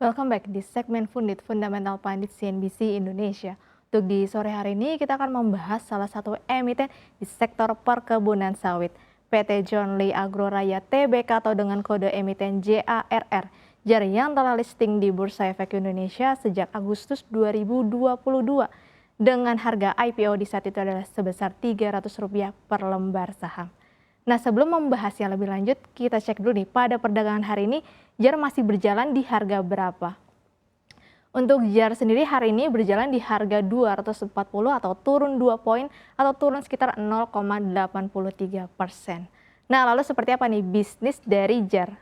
Welcome back di segmen Fundit Fundamental Pandit CNBC Indonesia. Untuk di sore hari ini kita akan membahas salah satu emiten di sektor perkebunan sawit, PT John Lee Agro Raya Tbk atau dengan kode emiten JARR, JAR yang telah listing di Bursa Efek Indonesia sejak Agustus 2022 dengan harga IPO di saat itu adalah sebesar Rp300 per lembar saham. Nah, sebelum membahasnya lebih lanjut, kita cek dulu nih pada perdagangan hari ini JAR masih berjalan di harga berapa. Untuk JAR sendiri hari ini berjalan di harga 240 atau turun 2 poin atau turun sekitar 0,83%. Nah, lalu seperti apa nih bisnis dari JAR?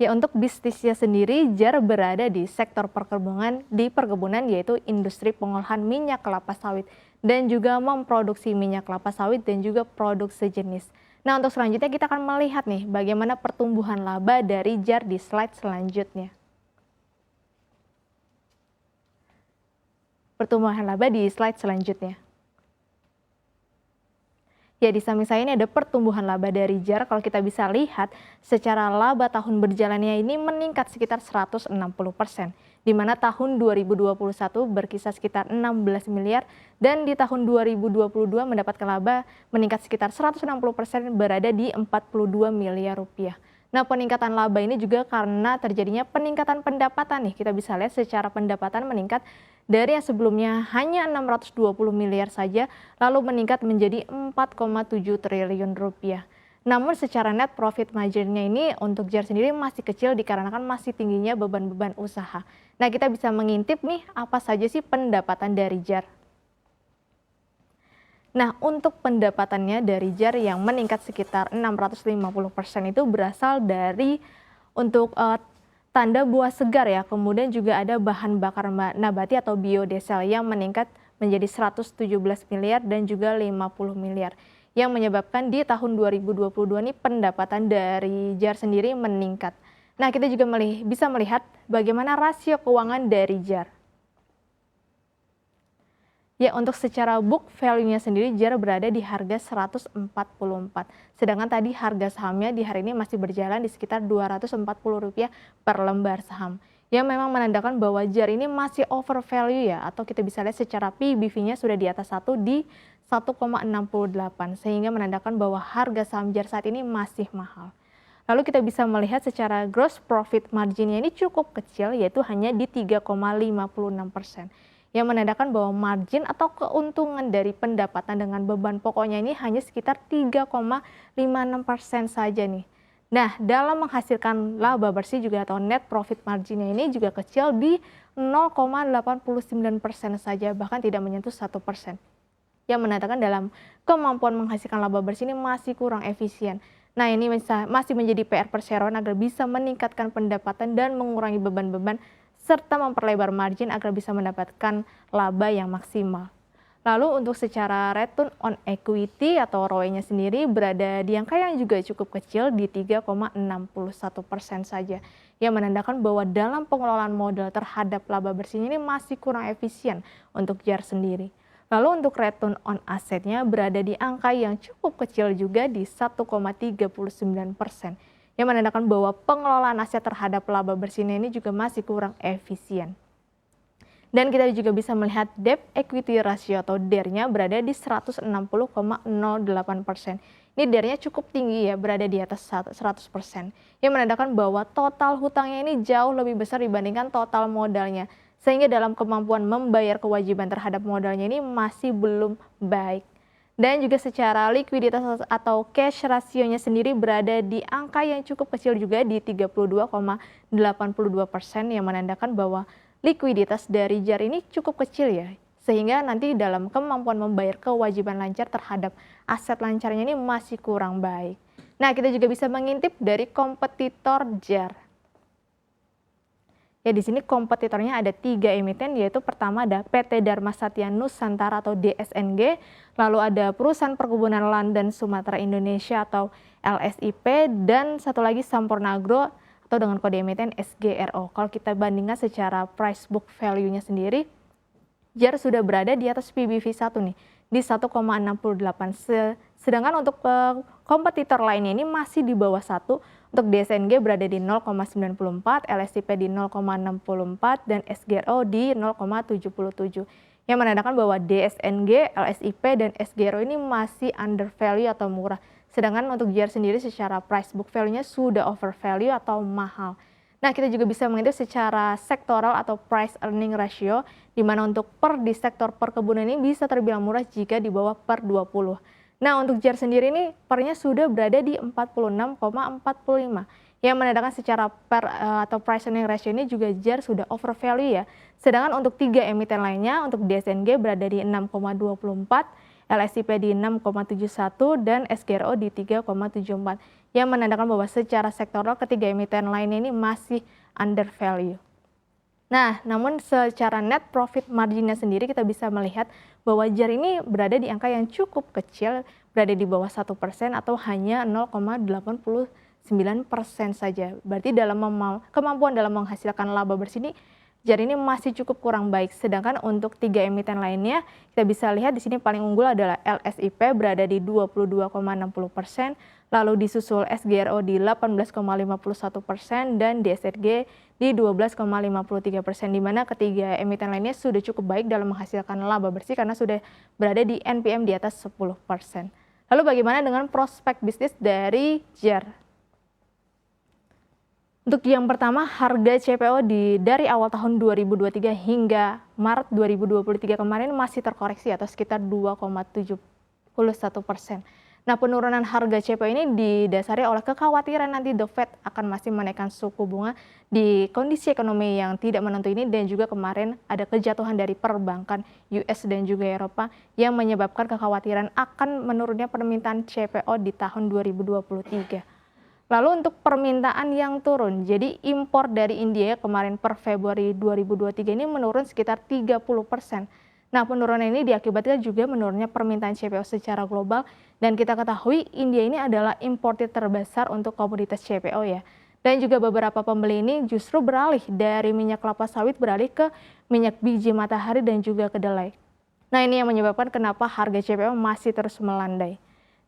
Ya, untuk bisnisnya sendiri JAR berada di sektor perkebunan yaitu industri pengolahan minyak kelapa sawit dan juga memproduksi minyak kelapa sawit dan juga produk sejenis. Nah, untuk selanjutnya kita akan melihat nih bagaimana pertumbuhan laba dari JAR di slide selanjutnya. Pertumbuhan laba di slide selanjutnya. Ya, di samping saya ini ada pertumbuhan laba dari JAR. Kalau kita bisa lihat, secara laba tahun berjalannya ini meningkat sekitar 160%, di mana tahun 2021 berkisar sekitar 16 miliar, dan di tahun 2022 mendapatkan laba meningkat sekitar 160% berada di 42 miliar rupiah. Nah, peningkatan laba ini juga karena terjadinya peningkatan pendapatan nih. Kita bisa lihat secara pendapatan meningkat dari yang sebelumnya hanya 620 miliar saja, lalu meningkat menjadi 4,7 triliun rupiah. Namun secara net profit margin-nya ini untuk JAR sendiri masih kecil dikarenakan masih tingginya beban-beban usaha. Nah, kita bisa mengintip nih apa saja sih pendapatan dari JAR. Nah, untuk pendapatannya dari JAR yang meningkat sekitar 650% itu berasal dari untuk tanda buah segar ya, kemudian juga ada bahan bakar nabati atau biodiesel yang meningkat menjadi 117 miliar dan juga 50 miliar. Yang menyebabkan di tahun 2022 ini pendapatan dari JAR sendiri meningkat. Nah, kita juga bisa melihat bagaimana rasio keuangan dari JAR. Ya, untuk secara book value-nya sendiri JAR berada di harga 144. Sedangkan tadi harga sahamnya di hari ini masih berjalan di sekitar Rp240 per lembar saham. Yang memang menandakan bahwa JAR ini masih over value ya, atau kita bisa lihat secara PBV-nya sudah di atas 1 di 1,68 sehingga menandakan bahwa harga saham JAR saat ini masih mahal. Lalu kita bisa melihat secara gross profit margin-nya ini cukup kecil yaitu hanya di 3,56%. Yang menandakan bahwa margin atau keuntungan dari pendapatan dengan beban pokoknya ini hanya sekitar 3,56% saja nih. Nah, dalam menghasilkan laba bersih juga atau net profit marginnya ini juga kecil di 0,89% saja, bahkan tidak menyentuh 1%. Yang menandakan dalam kemampuan menghasilkan laba bersih ini masih kurang efisien. Nah, ini masih menjadi PR perseroan agar bisa meningkatkan pendapatan dan mengurangi beban-beban serta memperlebar margin agar bisa mendapatkan laba yang maksimal. Lalu untuk secara return on equity atau ROE-nya sendiri berada di angka yang juga cukup kecil di 3,61% saja. Yang menandakan bahwa dalam pengelolaan modal terhadap laba bersihnya ini masih kurang efisien untuk JAR sendiri. Lalu untuk return on assetnya berada di angka yang cukup kecil juga di 1,39%. Yang menandakan bahwa pengelolaan aset terhadap laba bersihnya ini juga masih kurang efisien. Dan kita juga bisa melihat debt equity ratio atau DER-nya berada di 160,08%. Ini DER-nya cukup tinggi ya, berada di atas 100%. Yang menandakan bahwa total hutangnya ini jauh lebih besar dibandingkan total modalnya. Sehingga dalam kemampuan membayar kewajiban terhadap modalnya ini masih belum baik. Dan juga secara likuiditas atau cash rasionya sendiri berada di angka yang cukup kecil juga di 32,82% yang menandakan bahwa likuiditas dari JAR ini cukup kecil ya. Sehingga nanti dalam kemampuan membayar kewajiban lancar terhadap aset lancarnya ini masih kurang baik. Nah, kita juga bisa mengintip dari kompetitor JAR. Ya, di sini kompetitornya ada 3 emiten, yaitu pertama ada PT Dharma Satya Nusantara atau DSNG, lalu ada Perusahaan Perkebunan Lahan dan Sumatera Indonesia atau LSIP, dan satu lagi Sampurna Agro atau dengan kode emiten SGRO. Kalau kita bandingkan secara price book value-nya sendiri, JAR sudah berada di atas PBV 1 nih, di 1,68. Sedangkan untuk kompetitor lainnya ini masih di bawah 1, Untuk DSNG berada di 0,94, LSIP di 0,64, dan SGRO di 0,77. Yang menandakan bahwa DSNG, LSIP, dan SGRO ini masih under value atau murah. Sedangkan untuk JER sendiri secara price book value-nya sudah over value atau mahal. Nah, kita juga bisa menghitung secara sektoral atau price earning ratio, di mana untuk di sektor perkebunan ini bisa terbilang murah jika di bawah per 20. Nah, untuk JER sendiri ini pernya sudah berada di 46,45, yang menandakan secara atau price earning ratio ini juga JER sudah over value ya. Sedangkan untuk 3 emiten lainnya, untuk DSNG berada di 6,24, LSIP di 6,71, dan SGRO di 3,74, yang menandakan bahwa secara sektoral ketiga emiten lainnya ini masih under value. Nah, namun secara net profit marginnya sendiri kita bisa melihat bahwa JER ini berada di angka yang cukup kecil, berada di bawah 1% atau hanya 0,89% saja. Berarti dalam kemampuan dalam menghasilkan laba bersih ini, JER ini masih cukup kurang baik. Sedangkan untuk 3 emiten lainnya, kita bisa lihat di sini paling unggul adalah LSIP berada di 22,60%, lalu disusul SGRO di 18,51%, dan DSRG di 12,53%, di mana ketiga emiten lainnya sudah cukup baik dalam menghasilkan laba bersih karena sudah berada di NPM di atas 10%. Lalu bagaimana dengan prospek bisnis dari JER? Untuk yang pertama, harga CPO dari awal tahun 2023 hingga Maret 2023 kemarin masih terkoreksi atau sekitar 2,71%. Nah, penurunan harga CPO ini didasari oleh kekhawatiran nanti The Fed akan masih menaikkan suku bunga di kondisi ekonomi yang tidak menentu ini, dan juga kemarin ada kejatuhan dari perbankan US dan juga Eropa yang menyebabkan kekhawatiran akan menurunnya permintaan CPO di tahun 2023. Lalu untuk permintaan yang turun, jadi impor dari India kemarin per Februari 2023 ini menurun sekitar 30%. Nah, penurunan ini diakibatkan juga menurunnya permintaan CPO secara global, dan kita ketahui India ini adalah importer terbesar untuk komoditas CPO ya. Dan juga beberapa pembeli ini justru beralih dari minyak kelapa sawit beralih ke minyak biji matahari dan juga kedelai. Nah, ini yang menyebabkan kenapa harga CPO masih terus melandai.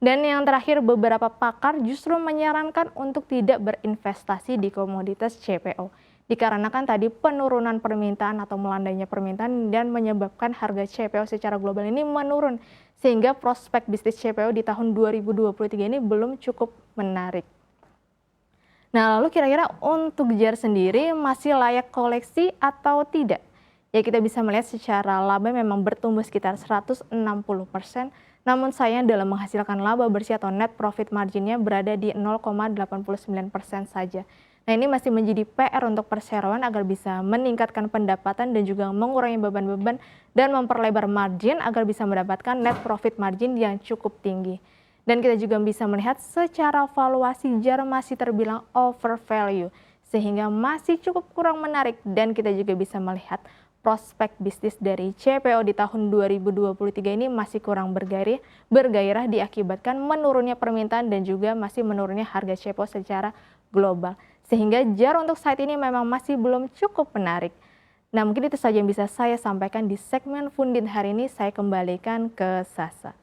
Dan yang terakhir, beberapa pakar justru menyarankan untuk tidak berinvestasi di komoditas CPO. Dikarenakan tadi penurunan permintaan atau melandainya permintaan dan menyebabkan harga CPO secara global ini menurun, sehingga prospek bisnis CPO di tahun 2023 ini belum cukup menarik. Nah, lalu kira-kira untuk JER sendiri masih layak koleksi atau tidak? Ya, kita bisa melihat secara laba memang bertumbuh sekitar 160%, namun sayang dalam menghasilkan laba bersih atau net profit marginnya berada di 0,89% saja. Nah, ini masih menjadi PR untuk perseroan agar bisa meningkatkan pendapatan dan juga mengurangi beban-beban dan memperlebar margin agar bisa mendapatkan net profit margin yang cukup tinggi. Dan kita juga bisa melihat secara valuasi JER masih terbilang over value, sehingga masih cukup kurang menarik, dan kita juga bisa melihat prospek bisnis dari CPO di tahun 2023 ini masih kurang bergairah diakibatkan menurunnya permintaan dan juga masih menurunnya harga CPO secara global. Sehingga JER untuk saat ini memang masih belum cukup menarik. Nah, mungkin itu saja yang bisa saya sampaikan di segmen Fundit hari ini. Saya kembalikan ke Sasa.